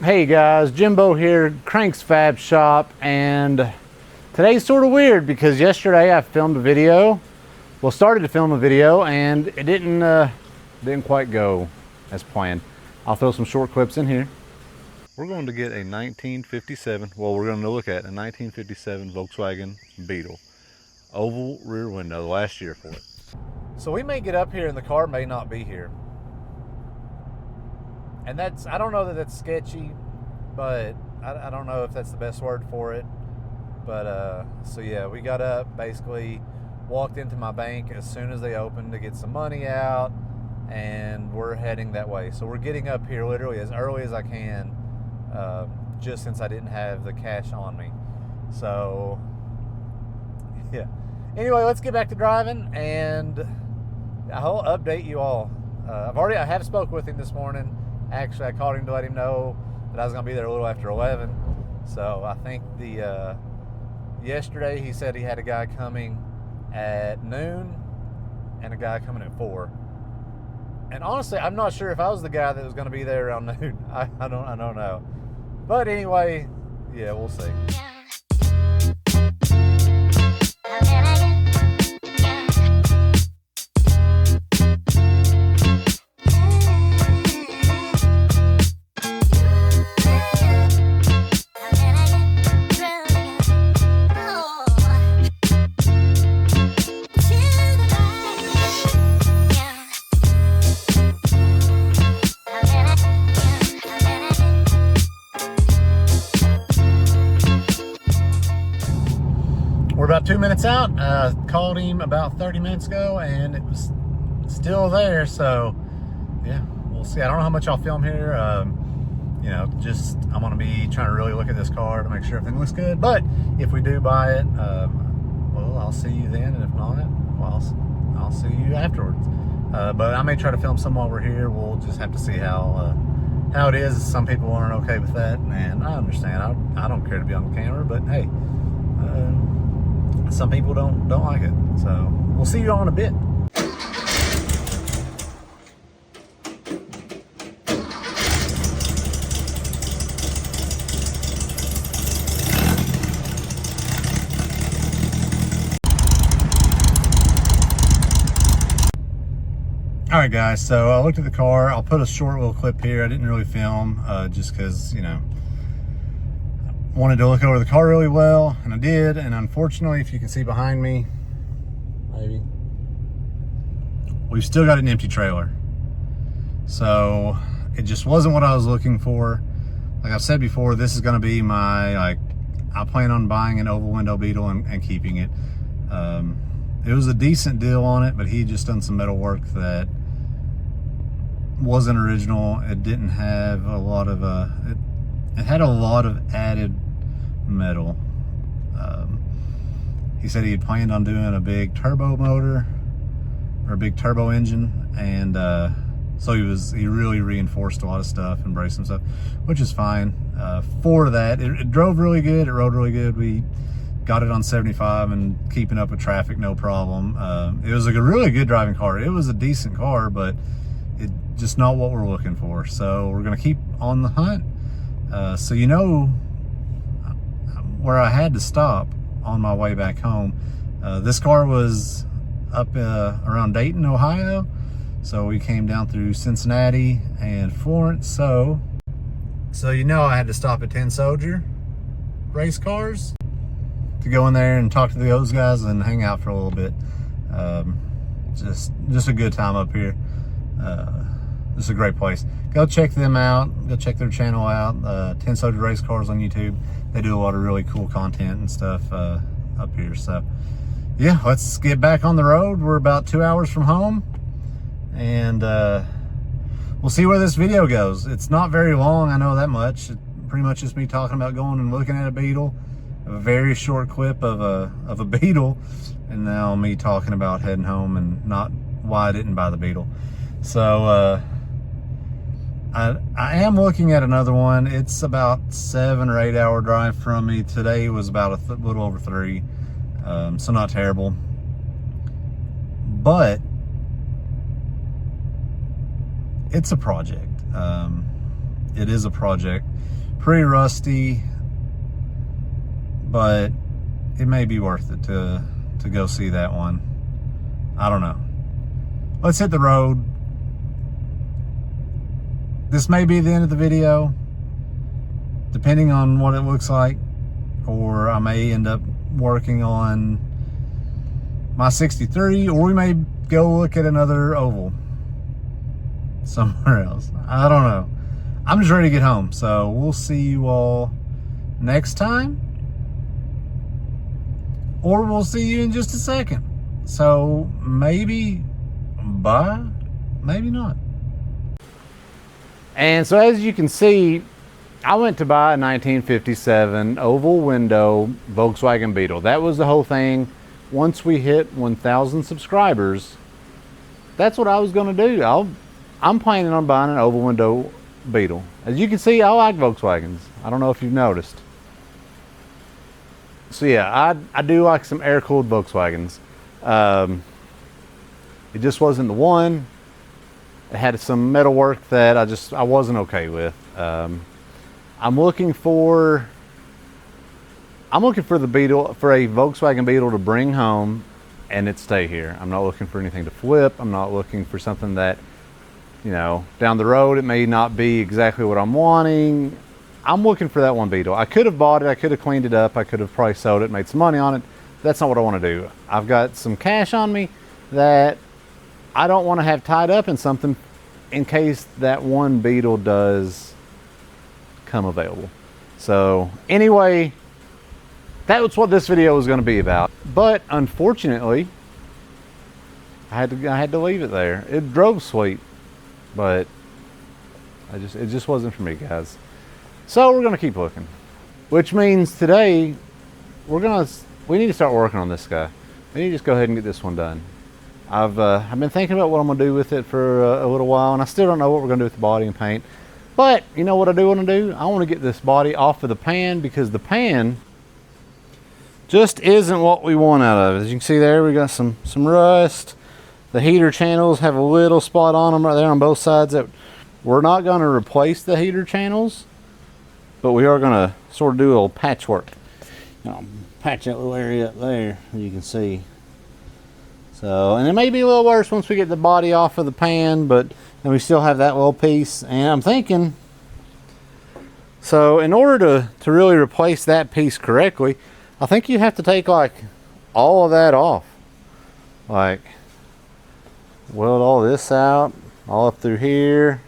Hey guys, Jimbo here, Crank's Fab Shop, and today's sort of weird because yesterday I filmed a video. Well, started to film a video and it didn't quite go as planned. I'll throw some short clips in here. We're going to get a 1957, well, we're going to look at a 1957 Volkswagen Beetle. Oval rear window, last year for it. So we may get up here and the car may not be here. And that's, I don't know that that's sketchy, but I don't know if that's the best word for it. But, so yeah, we got up, basically walked into my bank as soon as they opened to get some money out, and we're heading that way. So we're getting up here literally as early as I can, just since I didn't have the cash on me. So, yeah. Anyway, let's get back to driving, and I'll update you all. I have spoke with him this morning. Actually, I called him to let him know that I was going to be there a little after 11. So I think yesterday he said he had a guy coming at noon and a guy coming at 4. And honestly, I'm not sure if I was the guy that was going to be there around noon. I don't know. But anyway, yeah, we'll see. We're about 2 minutes out. Called him about 30 minutes ago and it was still there. So yeah, we'll see. I don't know how much I'll film here. You know, just I'm gonna be trying to really look at this car to make sure everything looks good. But if we do buy it, well, I'll see you then. And if not, well, I'll see you afterwards. But I may try to film some while we're here. We'll just have to see how it is. Some people aren't okay with that, and I understand. I don't care to be on the camera, but hey, some people don't like it. So we'll see you all in a bit. All right, guys, so I looked at the car. I'll put a short little clip here. I didn't really film just because, you know, wanted to look over the car really well, and I did. And unfortunately, if you can see behind me, maybe, we've still got an empty trailer. So it just wasn't what I was looking for. Like I've said before, this is going to be my, I plan on buying an oval window Beetle and keeping it. It was a decent deal on it, but he had just done some metal work that wasn't original. It didn't have a lot of it had a lot of added metal. He said he had planned on doing a big turbo motor or a big turbo engine, and so he really reinforced a lot of stuff and braced some stuff, which is fine. For that, it drove really good. It rode really good. We got it on 75 and keeping up with traffic, no problem. It was a really good driving car. It was a decent car, but it just not what we're looking for. So we're gonna keep on the hunt. So you know where I had to stop on my way back home. This car was up around Dayton, Ohio. So we came down through Cincinnati and Florence. So you know I had to stop at 10 Soldier race cars to go in there and talk to those guys and hang out for a little bit. Just a good time up here. This is a great place. Go check them out. Go check their channel out. 10 Soldier Race Cars on YouTube. They do a lot of really cool content and stuff up here. So yeah, let's get back on the road. We're about 2 hours from home, and we'll see where this video goes. It's not very long, I know that much. It's pretty much just me talking about going and looking at a Beetle, a very short clip of a Beetle, and now me talking about heading home and not why I didn't buy the Beetle. So I am looking at another one. It's about 7 or 8 hour drive from me. Today was about a little over 3, so not terrible. But it's a project. it is a project. Pretty rusty, but it may be worth it to go see that one. I don't know. Let's hit the road. This may be the end of the video, depending on what it looks like, or I may end up working on my 63, or we may go look at another oval somewhere else. I don't know. I'm just ready to get home, so we'll see you all next time, or we'll see you in just a second. So maybe bye, maybe not. And so as you can see, I went to buy a 1957 oval window Volkswagen Beetle. That was the whole thing. Once we hit 1,000 subscribers, that's what I was going to do. I'm planning on buying an oval window Beetle. As you can see, I like Volkswagens. I don't know if you've noticed. So yeah, I do like some air-cooled Volkswagens. It just wasn't the one. It had some metal work that I wasn't okay with. I'm looking for the Beetle, for a Volkswagen Beetle to bring home and it stay here. I'm not looking for anything to flip. I'm not looking for something that, you know, down the road it may not be exactly what I'm wanting. I'm looking for that one Beetle. I could have bought it, I could have cleaned it up, I could have probably sold it, made some money on it. That's not what I want to do. I've got some cash on me that I don't want to have tied up in something in case that one Beetle does come available. So anyway, that's what this video was going to be about. But unfortunately, I had to leave it there. It drove sweet, but it just wasn't for me, guys. So we're going to keep looking, which means today we need to start working on this guy. We need to just go ahead and get this one done. I've been thinking about what I'm going to do with it for a little while, and I still don't know what we're going to do with the body and paint. But you know what I do want to do? I want to get this body off of the pan, because the pan just isn't what we want out of it. As you can see there, we got some rust. The heater channels have a little spot on them right there on both sides. That we're not going to replace the heater channels, but we are going to sort of do a little patchwork. I'll patch that little area up there, as you can see. So, and it may be a little worse once we get the body off of the pan, but then we still have that little piece. And I'm thinking, so in order to really replace that piece correctly, I think you have to take like all of that off. Like weld all this out, all up through here,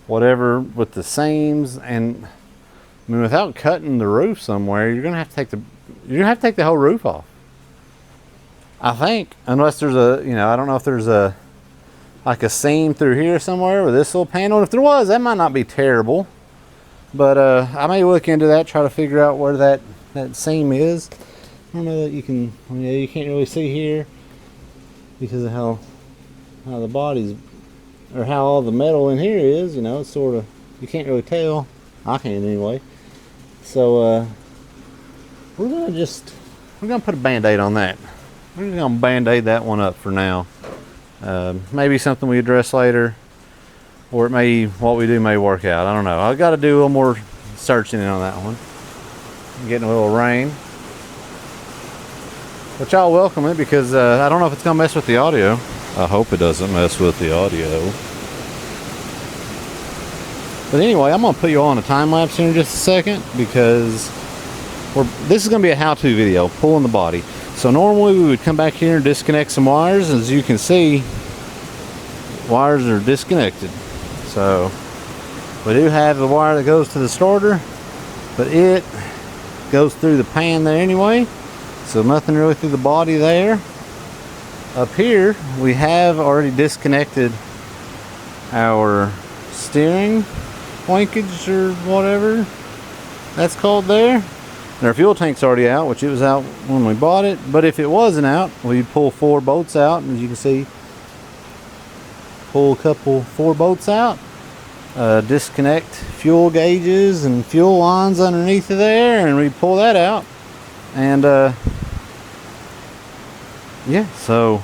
whatever with the seams. And I mean, without cutting the roof somewhere, you're gonna have to take the whole roof off. I think, unless there's a, you know, I don't know if there's like a seam through here somewhere with this little panel. If there was, that might not be terrible. But I may look into that, try to figure out where that seam is. I don't know that you can, yeah, you can't really see here because of how the body's, or how all the metal in here is, you know, it's sort of, you can't really tell. I can't anyway. So we're gonna put a band-aid on that. We're just gonna band-aid that one up for now. Maybe something we address later, or it may, what we do may work out. I don't know. I've got to do a little more searching on that one. I'm getting a little rain, which I'll welcome it, because I don't know if it's gonna mess with the audio. I hope it doesn't mess with the audio. But anyway, I'm gonna put you all on a time lapse here in just a second, because this is gonna be a how-to video, pulling the body. So normally we would come back here and disconnect some wires. As you can see, wires are disconnected. So we do have the wire that goes to the starter, but it goes through the pan there anyway. So nothing really through the body there. Up here, we have already disconnected our steering linkage, or whatever that's called there. And our fuel tank's already out, which it was out when we bought it. But if it wasn't out, we'd pull 4 bolts out. And as you can see, pull 4 bolts out. Disconnect fuel gauges and fuel lines underneath of there, and we pull that out. And yeah, so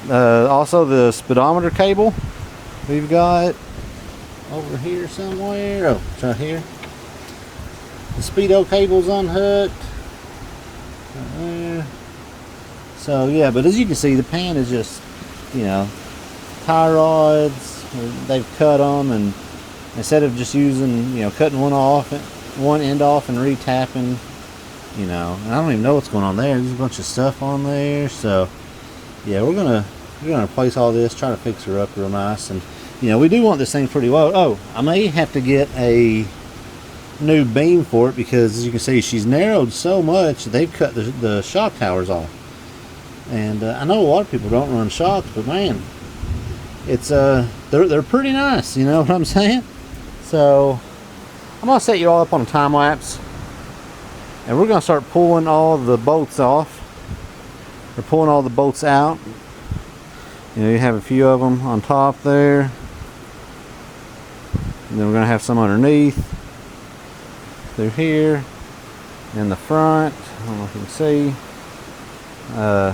also the speedometer cable we've got over here somewhere. Oh, it's right here. The speedo cable's unhooked. Right there. So yeah, but as you can see, the pan is just, you know, tie rods. They've cut them, and instead of just using, you know, cutting one end off and retapping, you know, and I don't even know what's going on there. There's a bunch of stuff on there. So yeah, we're gonna replace all this, try to fix her up real nice, and you know, we do want this thing pretty well. Oh, I may have to get a new beam for it, because as you can see, she's narrowed so much they've cut the shock towers off. And I know a lot of people don't run shocks, but man, it's they're pretty nice, you know what I'm saying? So I'm gonna set you all up on a time lapse, and we're gonna start pulling all the bolts off. We're pulling all the bolts out. You know, you have a few of them on top there, and then we're gonna have some underneath through here in the front. I don't know if you can see.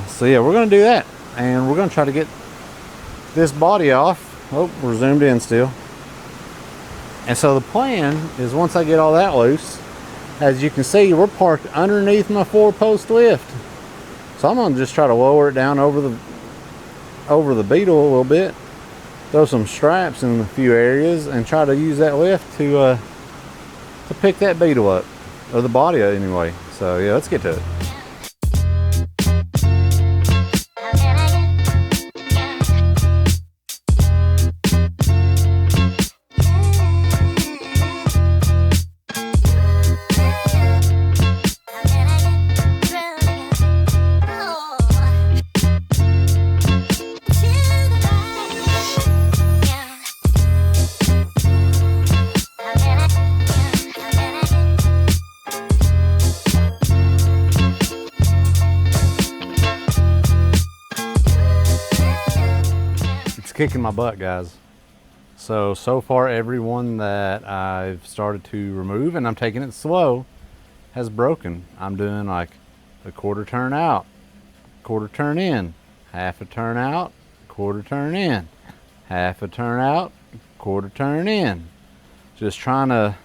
So yeah, we're gonna do that, and we're gonna try to get this body off. Oh, we're zoomed in still. And so the plan is, once I get all that loose, as you can see, we're parked underneath my 4-post lift. So I'm gonna just try to lower it down over the Beetle a little bit, throw some straps in a few areas, and try to use that lift to pick that Beetle up, or the body anyway. So yeah, let's get to it. Kicking my butt, guys. So far everyone that I've started to remove, and I'm taking it slow, has broken. I'm doing like a quarter turn out, quarter turn in, half a turn out, quarter turn in, half a turn out, quarter turn in, just trying to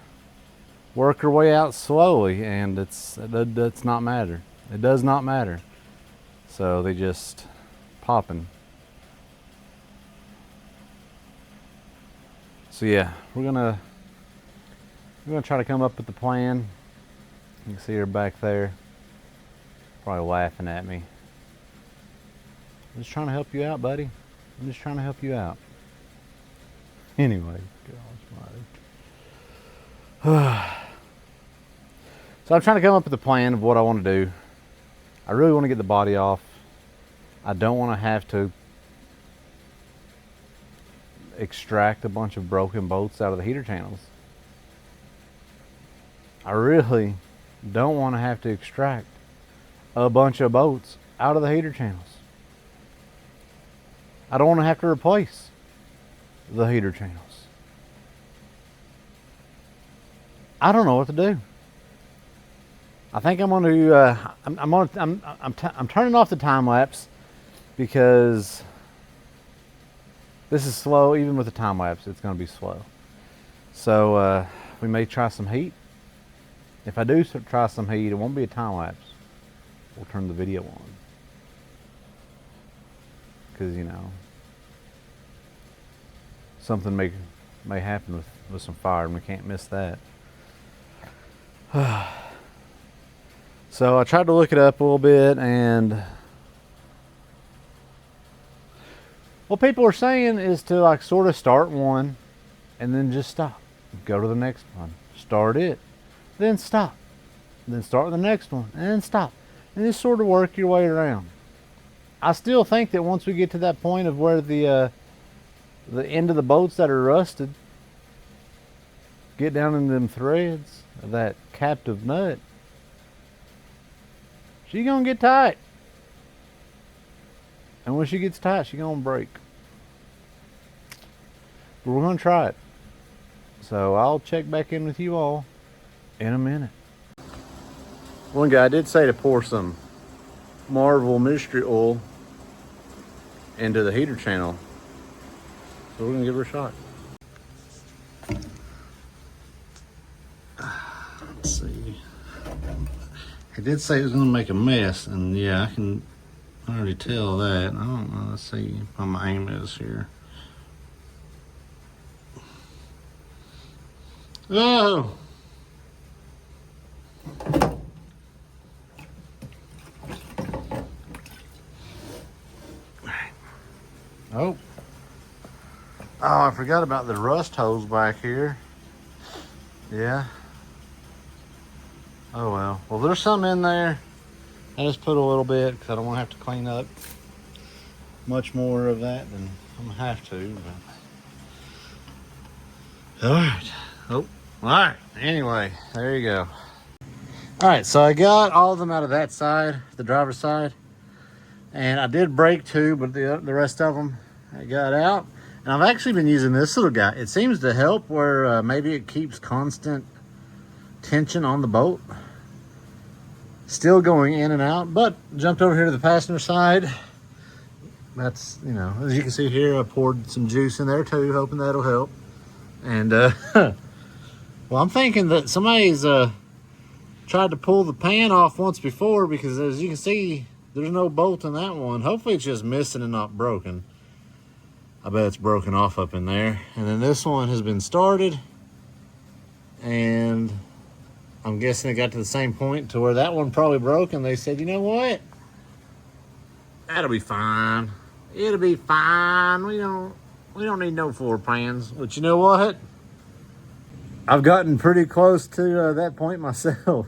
work her way out slowly, and it does not matter. It does not matter. So they just popping. So yeah, we're gonna try to come up with the plan. You can see her back there, probably laughing at me. I'm just trying to help you out, buddy. I'm just trying to help you out. Anyway, so I'm trying to come up with a plan of what I want to do. I really want to get the body off. I don't want to have to extract a bunch of broken bolts out of the heater channels. I really don't want to have to extract a bunch of bolts out of the heater channels. I don't want to have to replace the heater channels. I don't know what to do. I think I'm going to I'm turning off the time lapse, because this is slow. Even with the time lapse, it's going to be slow. So we may try some heat. If I do try some heat, it won't be a time lapse. We'll turn the video on, because you know, something may happen with some fire, and we can't miss that. So I tried to look it up a little bit, and what people are saying is to like sort of start one and then just stop. Go to the next one. Start it. Then stop. Then start the next one and then stop. And just sort of work your way around. I still think that once we get to that point of where the end of the bolts that are rusted get down in them threads of that captive nut, she's gonna get tight. And when she gets tight, she's gonna break. But we're gonna try it. So I'll check back in with you all in a minute. One guy did say to pour some Marvel Mystery Oil into the heater channel. So we're gonna give her a shot. Let's see. He did say he was going to make a mess, and yeah, I can already tell that. I don't know. Let's see what my aim is here. Oh! Oh. Oh, I forgot about the rust hose back here. Yeah. Oh well. Well, there's some in there. I just put a little bit because I don't want to have to clean up much more of that than I'm going to have to. But... All right. Oh, all right. Anyway, there you go. All right, so I got all of them out of that side, the driver's side. And I did break two, but the rest of them I got out. And I've actually been using this little guy. It seems to help where maybe it keeps constant tension on the bolt. Still going in and out, but jumped over here to the passenger side. That's, you know, as you can see here, I poured some juice in there too, hoping that'll help. And, well, I'm thinking that somebody's tried to pull the pan off once before, because as you can see, there's no bolt in that one. Hopefully it's just missing and not broken. I bet it's broken off up in there. And then this one has been started, and I'm guessing it got to the same point to where that one probably broke, and they said, you know what? That'll be fine. It'll be fine. We don't need no floor pans. But you know what? I've gotten pretty close to that point myself.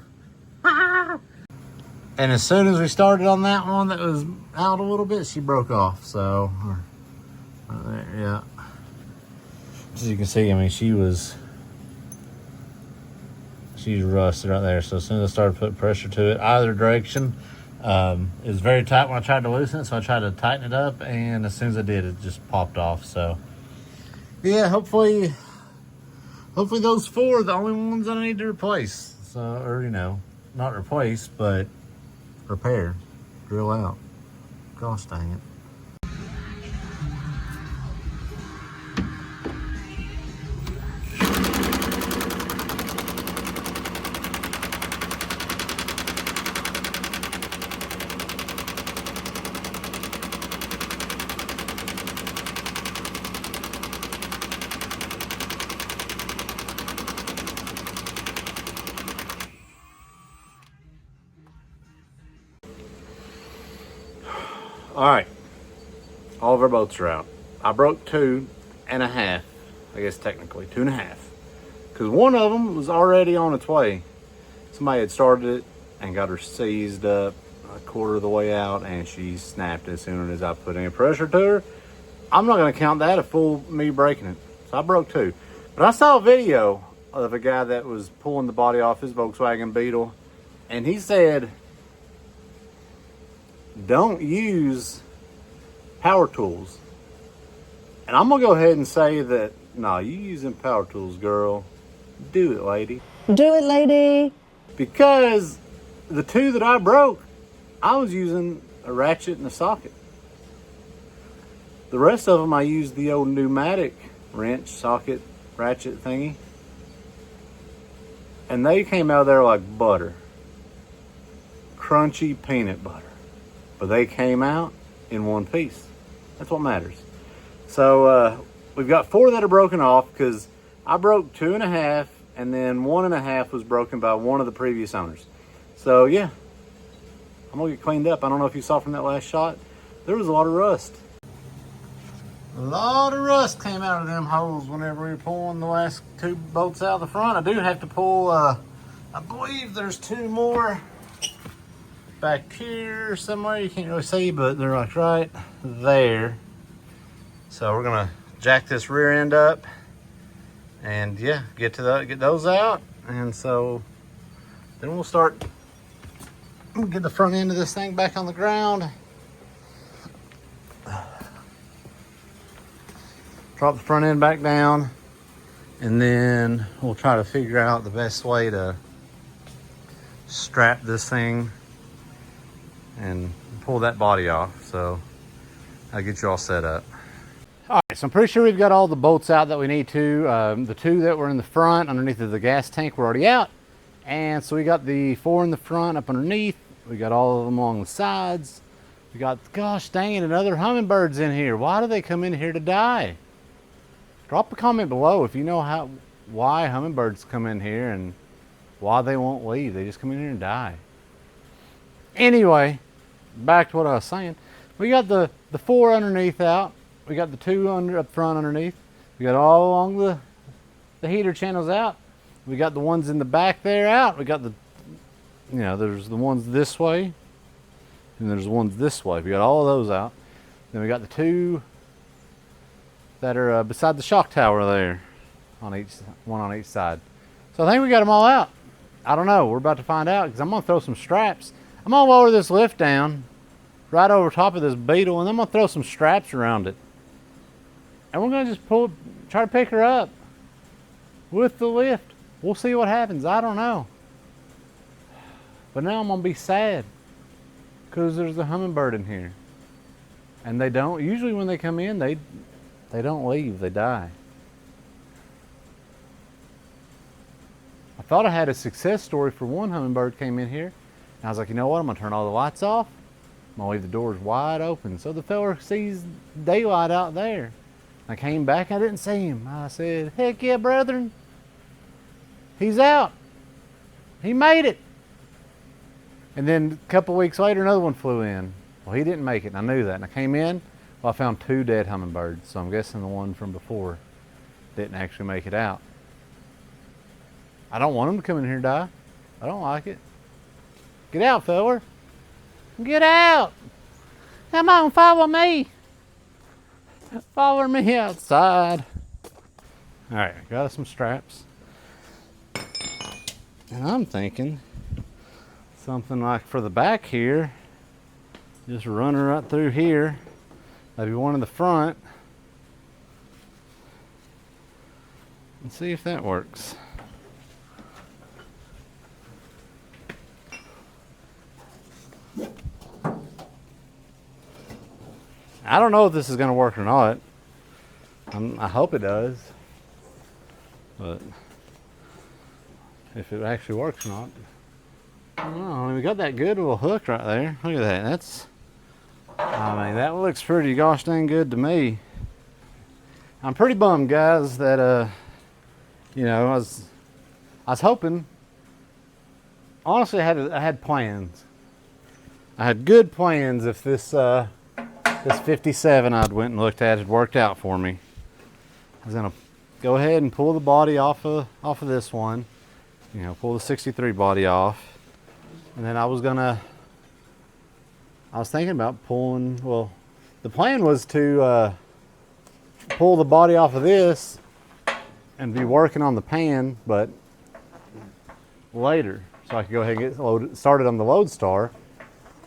And as soon as we started on that one that was out a little bit, she broke off. So, right there, yeah. As you can see, I mean, she's rusted right there. So as soon as I started putting pressure to it, either direction, it was very tight when I tried to loosen it. So I tried to tighten it up, and as soon as I did, it just popped off. So, yeah, hopefully those four are the only ones that I need to replace. So, or, you know, not replace, but repair, drill out. Gosh dang it. All right, all of our bolts are out. I broke 2.5, I guess technically 2.5, because one of them was already on its way. Somebody had started it and got her seized up a quarter of the way out, and she snapped as soon as I put any pressure to her. I'm not going to count that a full me breaking it. So I broke 2. But I saw a video of a guy that was pulling the body off his Volkswagen Beetle, and he said, don't use power tools. And I'm gonna go ahead and say that, no, you using power tools, girl. Do it, lady. Do it, lady. Because the 2 that I broke, I was using a ratchet and a socket. The rest of them, I used the old pneumatic wrench, socket, ratchet thingy. And they came out of there like butter. Crunchy peanut butter. But they came out in one piece. That's what matters. So we've got 4 that are broken off, because I broke 2.5, and then 1.5 was broken by one of the previous owners. So yeah, I'm gonna get cleaned up. I don't know if you saw from that last shot, there was a lot of rust. A lot of rust came out of them holes whenever we were pulling the last 2 bolts out of the front. I do have to pull, I believe there's 2 more back here somewhere. You can't really see, but they're like right there. So we're gonna jack this rear end up, and yeah, get those out. And so then we'll get the front end of this thing back on the ground. Drop the front end back down, and then we'll try to figure out the best way to strap this thing and pull that body off. So I'll get you all set up. All right, so I'm pretty sure we've got all the bolts out that we need to. The 2 that were in the front underneath of the gas tank were already out, And so we got the 4 in the front up underneath. We got all of them along the sides. We got, gosh dang it, another hummingbirds in here. Why do they come in here to die? Drop a comment below if you know why hummingbirds come in here and why they won't leave. They just come in here and die. Anyway, back to what I was saying. We got the 4 underneath out. We got the 2 up front underneath. We got all along the heater channels out. We got the ones in the back there out. We got the, there's the ones this way, and there's the ones this way. We got all of those out. Then we got the 2 that are beside the shock tower there, one on each side. So I think we got them all out. I don't know. We're about to find out because I'm gonna throw some straps. I'm gonna lower this lift down right over top of this Beetle, and I'm gonna throw some straps around it, and we're gonna just try to pick her up with the lift. We'll see what happens. I don't know. But now I'm gonna be sad because there's a hummingbird in here, and they don't usually when they come in they don't leave. They die. I thought I had a success story for one hummingbird came in here, and I was like, you know what? I'm gonna turn all the lights off. I'm gonna leave the doors wide open so the fella sees daylight out there. I came back. I didn't see him. I said, heck yeah, brethren. He's out. He made it. And then a couple weeks later, another one flew in. Well, he didn't make it, and I knew that. And I came in, well, I found 2 dead hummingbirds. So I'm guessing the one from before didn't actually make it out. I don't want them to come in here and die. I don't like it. Get out, feller. Get out. Come on, follow me. Follow me outside. All right, got us some straps. And I'm thinking something like for the back here, just run her right through here. Maybe one in the front. And see if that works. I don't know if this is going to work or not. I hope it does. But if it actually works or not, I don't know. I mean, we got that good little hook right there. Look at that. I mean, that looks pretty gosh dang good to me. I'm pretty bummed, guys, that I was hoping. Honestly, I had plans. I had good plans if this 57 I'd went and looked at had worked out for me. I was gonna go ahead and pull the body off of this one, pull the 63 body off, and then I was thinking about pulling. Well, the plan was to pull the body off of this and be working on the pan, but later, so I could go ahead and get started on the Lodestar,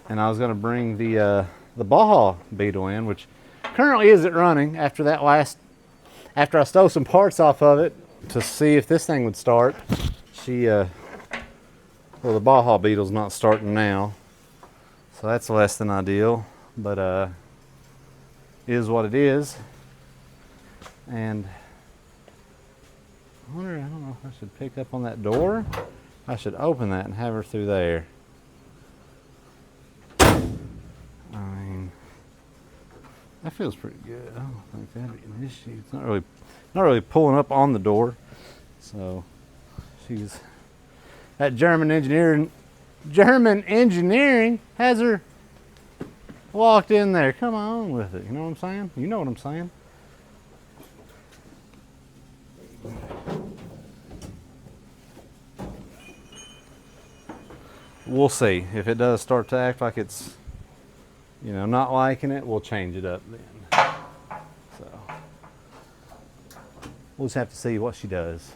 and I was gonna bring the Baja Beetle in, which currently isn't running after I stole some parts off of it to see if this thing would start. The Baja Beetle's not starting now, so that's less than ideal, but is what it is. And I don't know if I should pick up on that door. I should open that and have her through there. I mean, that feels pretty good. I don't think that'd be an issue. It's not really pulling up on the door. So that German engineering has her walked in there. Come on with it. You know what I'm saying? You know what I'm saying? We'll see. If it does start to act like it's not liking it, we'll change it up then. So we'll just have to see what she does.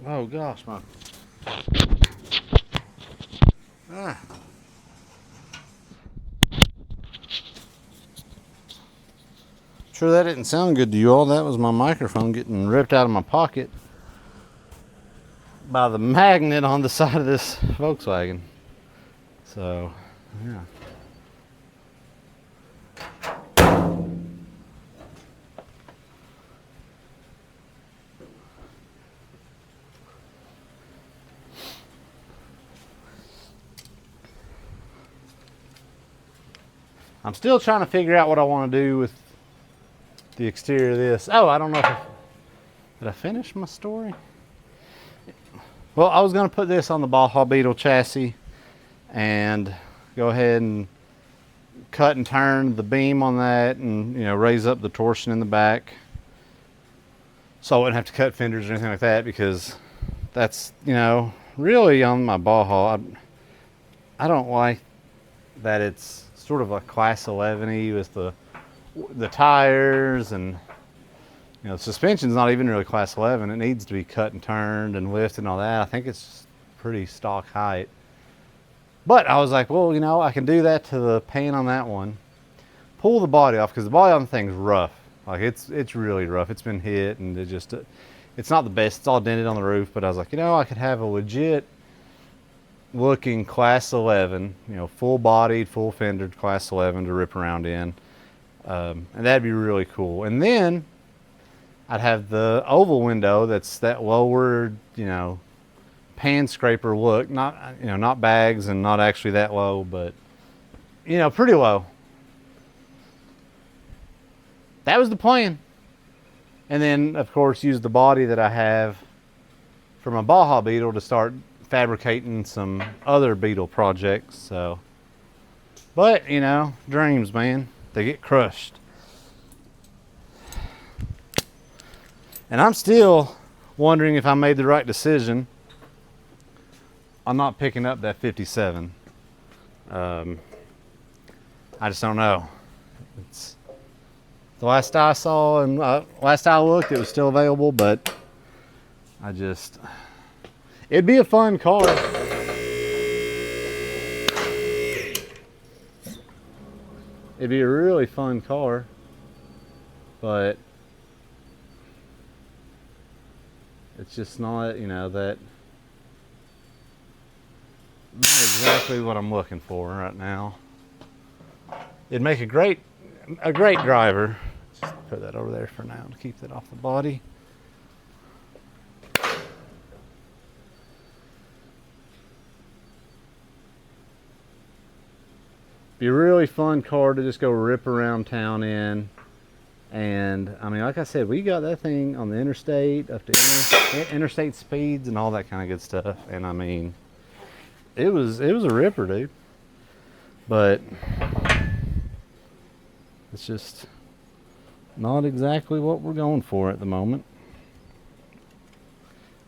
Oh gosh, my Sure that didn't sound good to you all. That was my microphone getting ripped out of my pocket by the magnet on the side of this Volkswagen. So, yeah. I'm still trying to figure out what I want to do with the exterior of this. Oh, I don't know if did I finish my story? Well, I was going to put this on the Baja Beetle chassis and go ahead and cut and turn the beam on that, and raise up the torsion in the back, so I wouldn't have to cut fenders or anything like that, because that's really on my Baja. I don't like that it's sort of a class 11-y with the tires, and the suspension's not even really class 11. It needs to be cut and turned and lifted and all that. I think it's pretty stock height. But I was like, well, I can do that to the paint on that one. Pull the body off, because the body on the thing's rough. Like it's really rough. It's been hit, and it's not the best. It's all dented on the roof. But I was like, I could have a legit looking class 11, full bodied, full fendered class 11 to rip around in. And that'd be really cool. And then I'd have the oval window that's that lowered, pan scraper look, not bags and not actually that low, but pretty low. That was the plan. And then of course use the body that I have for my Baja Beetle to start fabricating some other Beetle projects. So, but dreams, man, they get crushed. And I'm still wondering if I made the right decision on not picking up that 57. I just don't know. It's the last I saw, and last I looked, it was still available, but it'd be a fun car. It'd be a really fun car, but it's just not, that not exactly what I'm looking for right now. It'd make a great driver. Just put that over there for now to keep that off the body. Be a really fun car to just go rip around town in. And I mean, like I said, we got that thing on the interstate, up to interstate speeds and all that kind of good stuff. And I mean, it was a ripper, dude. But it's just not exactly what we're going for at the moment.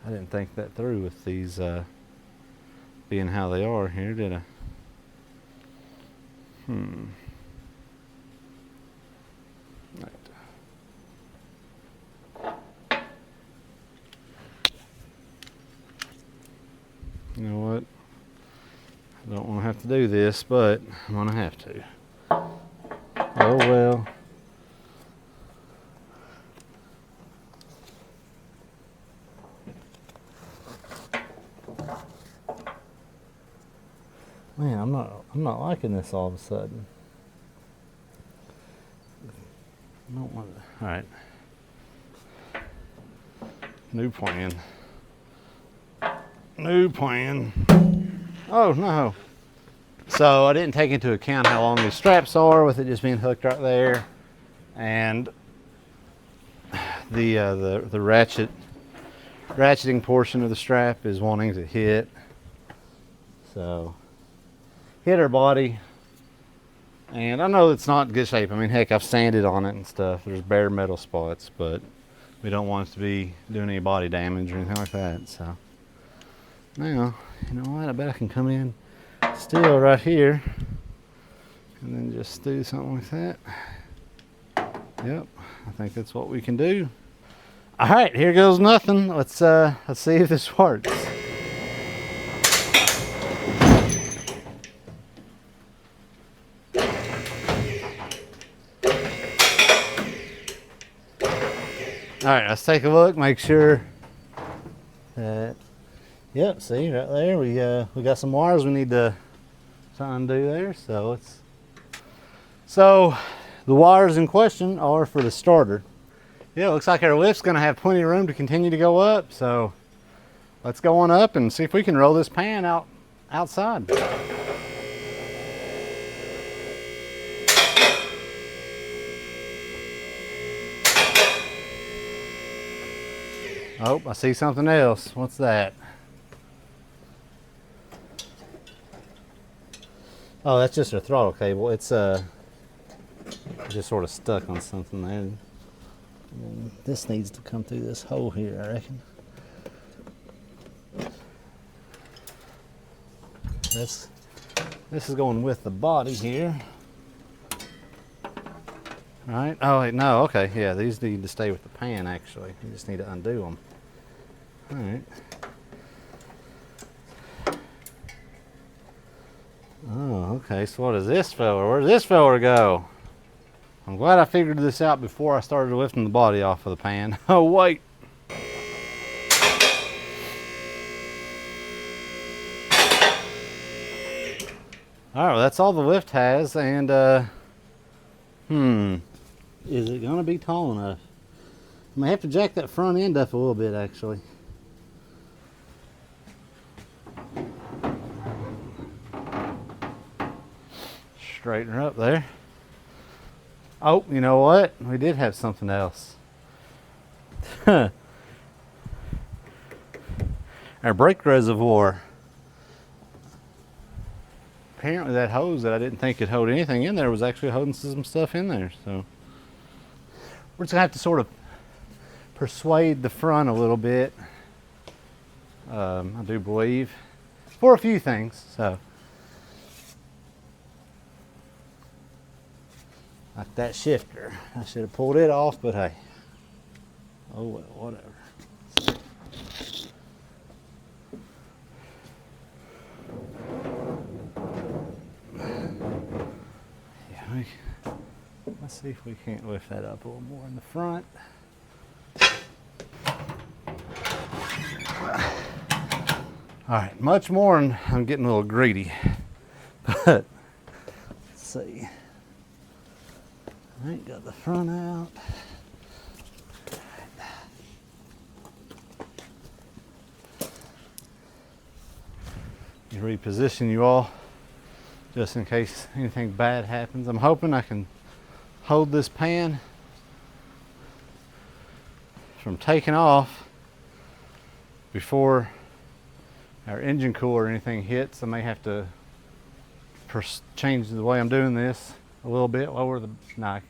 I didn't think that through with these being how they are here, did I? Right. You know what? I don't want to have to do this, but I'm going to have to. Oh well. Man, I'm not liking this all of a sudden. I don't want to. All right. New plan. Oh no. So I didn't take into account how long these straps are with it just being hooked right there, and the ratcheting portion of the strap is wanting to hit. So hit her body, and I know it's not in good shape. I mean, heck, I've sanded on it and stuff. There's bare metal spots, but we don't want it to be doing any body damage or anything like that. So now, you know what? I bet I can come in still right here and then just do something like that. Yep, I think that's what we can do. All right, here goes nothing. Let's see if this works. All right, let's take a look, make sure that, yep, see right there, we got some wires we need to undo there. So the wires in question are for the starter. Yeah, it looks like our lift's gonna have plenty of room to continue to go up. So let's go on up and see if we can roll this pan outside. Oh, I see something else. What's that? Oh, that's just a throttle cable. It's just sort of stuck on something there. And this needs to come through this hole here, I reckon. This is going with the body here. All right. Oh wait, no. Okay. Yeah, these need to stay with the pan. Actually, you just need to undo them. All right. Oh, okay. So what is this fella? Where's this fella go? I'm glad I figured this out before I started lifting the body off of the pan. Oh wait. All right. Well, that's all the lift has, and is it gonna be tall enough? I may have to jack that front end up a little bit, actually. Straighten her up there. Oh, you know what? We did have something else. Our brake reservoir. Apparently that hose that I didn't think could hold anything in there was actually holding some stuff in there. So we're just gonna have to sort of persuade the front a little bit. I do believe for a few things. So like that shifter, I should have pulled it off, but hey, oh well, whatever. Yeah, let's see if we can't lift that up a little more in the front. All right, much more, and I'm getting a little greedy, but let's see. I ain't got the front out. You reposition you all just in case anything bad happens. I'm hoping I can hold this pan from taking off before our engine cooler or anything hits. I may have to change the way I'm doing this a little bit. Lower the, no, I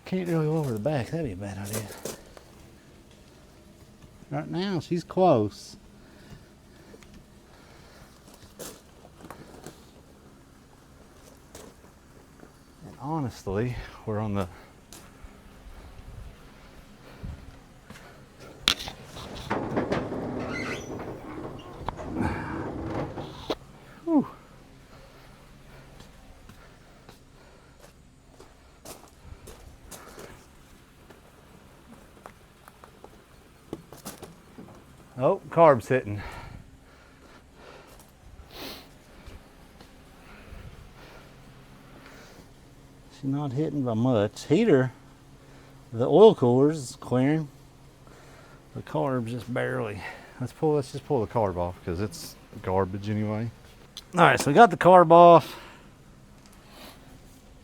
can't really lower the back. That'd be a bad idea. Right now, she's close. And honestly, we're on the oh, carb's hitting. She's not hitting by much. Heater, the oil cooler's is clearing. The carb's just barely. Let's just pull the carb off because it's garbage anyway. All right, so we got the carb off.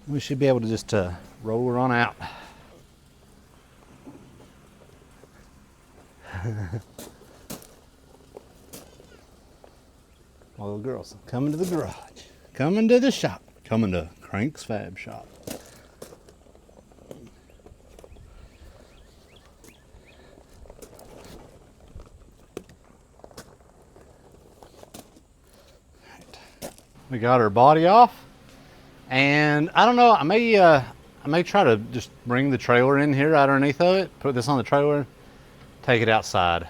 We should be able to just roll her on out. My little girls, coming to the garage, coming to the shop, coming to Crank's Fab Shop. We got her body off, and I don't know, I may try to just bring the trailer in here right underneath of it, put this on the trailer, take it outside.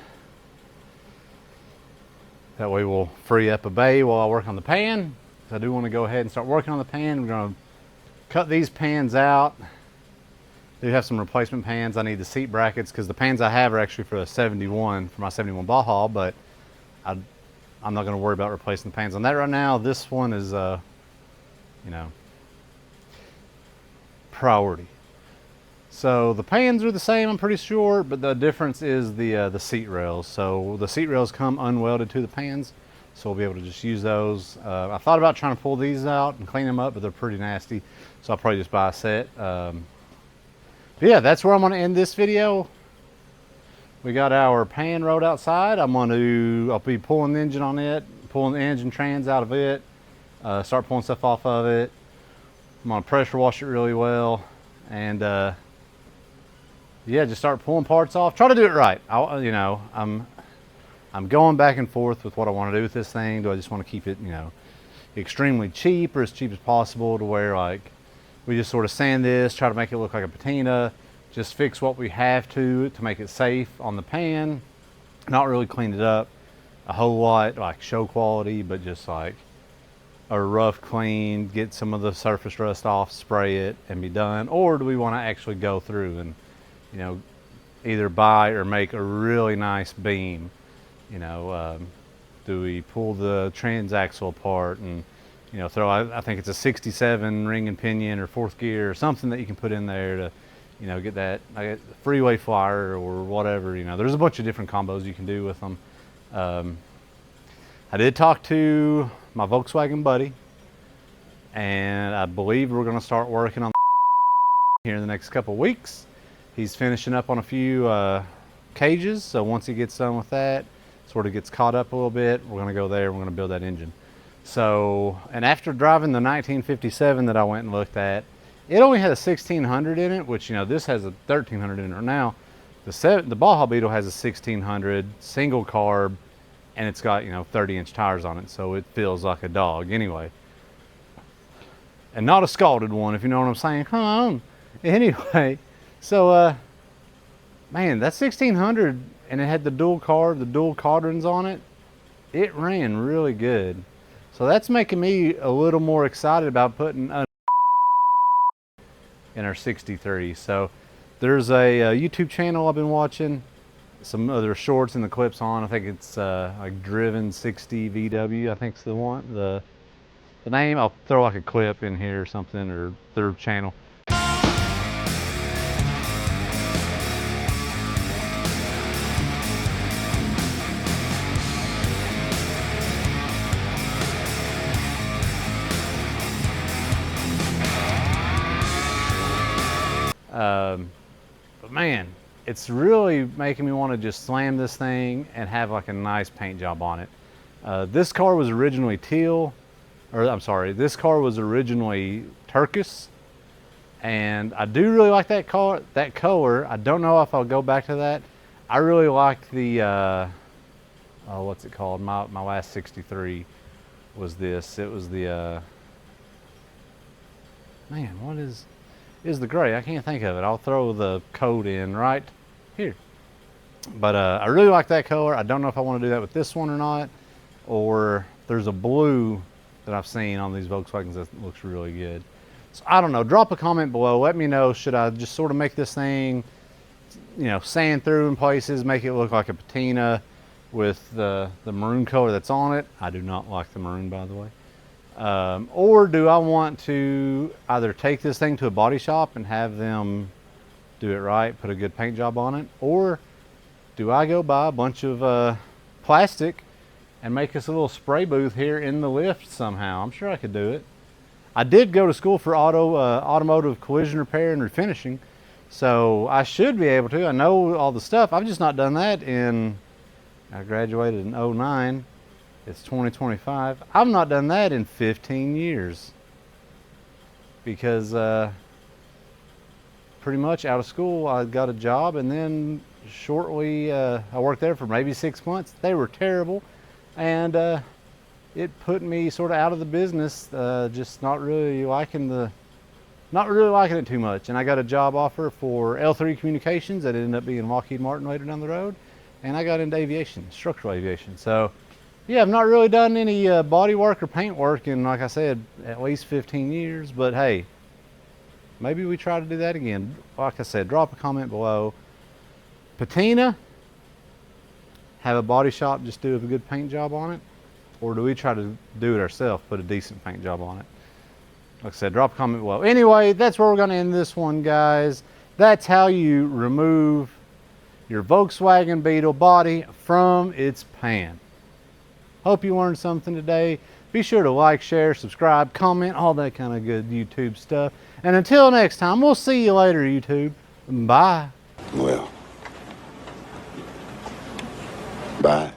That way we'll free up a bay while I work on the pan. I do want to go ahead and start working on the pan. We're going to cut these pans out. I do have some replacement pans. I need the seat brackets because the pans I have are actually for a 71, for my 71 Baja, but I'm not going to worry about replacing the pans on that right now. This one is, you know, priority. So the pans are the same, I'm pretty sure, but the difference is the seat rails. So the seat rails come unwelded to the pans, so we'll be able to just use those. I thought about trying to pull these out and clean them up, but they're pretty nasty, so I'll probably just buy a set. But yeah, that's where I'm going to end this video. We got our pan rolled outside. I'll be pulling the engine on it, pulling the engine trans out of it, start pulling stuff off of it. I'm gonna pressure wash it really well, and yeah, just start pulling parts off. Try to do it right. I'm going back and forth with what I want to do with this thing. Do I just want to keep it, extremely cheap, or as cheap as possible, to where like we just sort of sand this, try to make it look like a patina, just fix what we have to make it safe on the pan, not really clean it up a whole lot, like show quality, but just like a rough clean, get some of the surface rust off, spray it, and be done? Or do we want to actually go through and, either buy or make a really nice beam? Do we pull the transaxle apart and, throw, I think it's a 67 ring and pinion or fourth gear or something that you can put in there to, get that freeway flyer or whatever. There's a bunch of different combos you can do with them. I did talk to my Volkswagen buddy, and I believe we're going to start working on here in the next couple weeks. He's finishing up on a few cages, so once he gets done with that, sort of gets caught up a little bit, we're going to go there and we're going to build that engine. So, and after driving the 1957 that I went and looked at, it only had a 1600 in it, which, this has a 1300 in it now. The Baja Beetle has a 1600 single carb, and it's got 30-inch tires on it, so it feels like a dog anyway, and not a scalded one, if you know what I'm saying. Come on. Anyway, so man, that 1600, and it had the dual carb, the dual cauldrons on it. It ran really good, so that's making me a little more excited about putting in our 63. So there's a YouTube channel I've been watching, some other shorts and the clips on. I think it's like Driven 60 VW, I think's the one, the name. I'll throw like a clip in here or something, or their channel. But man, it's really making me want to just slam this thing and have like a nice paint job on it. This car was originally teal, or I'm sorry, this car was originally turquoise, and I do really like that color. I don't know if I'll go back to that. I really liked the what's it called? My last 63 was this. It was the man, what is the gray? I can't think of it. I'll throw the code in right here. But I really like that color. I don't know if I want to do that with this one or not. Or there's a blue that I've seen on these Volkswagens that looks really good. So I don't know. Drop a comment below. Let me know. Should I just sort of make this thing, sand through in places, make it look like a patina with the maroon color that's on it? I do not like the maroon, by the way. Or do I want to either take this thing to a body shop and have them do it right, put a good paint job on it, or do I go buy a bunch of plastic and make us a little spray booth here in the lift somehow? I'm sure I could do it. I did go to school for automotive collision repair and refinishing, so I should be able to. I know all the stuff. I've just not done that I graduated in 09. It's 2025. I've not done that in 15 years because pretty much out of school I got a job, and then shortly I worked there for maybe 6 months. They were terrible, and it put me sort of out of the business, just not really liking it too much. And I got a job offer for L3 Communications that ended up being Lockheed Martin later down the road, and I got into aviation, structural aviation. So yeah, I've not really done any body work or paint work in, like I said, at least 15 years, but hey, maybe we try to do that again. Like I said, drop a comment below. Patina, have a body shop just do a good paint job on it, or do we try to do it ourselves, put a decent paint job on it? Like I said, drop a comment below. Anyway, that's where we're going to end this one, guys. That's how you remove your Volkswagen Beetle body from its pan. Hope you learned something today. Be sure to like, share, subscribe, comment, all that kind of good YouTube stuff. And until next time, we'll see you later, YouTube. Bye. Well, Bye.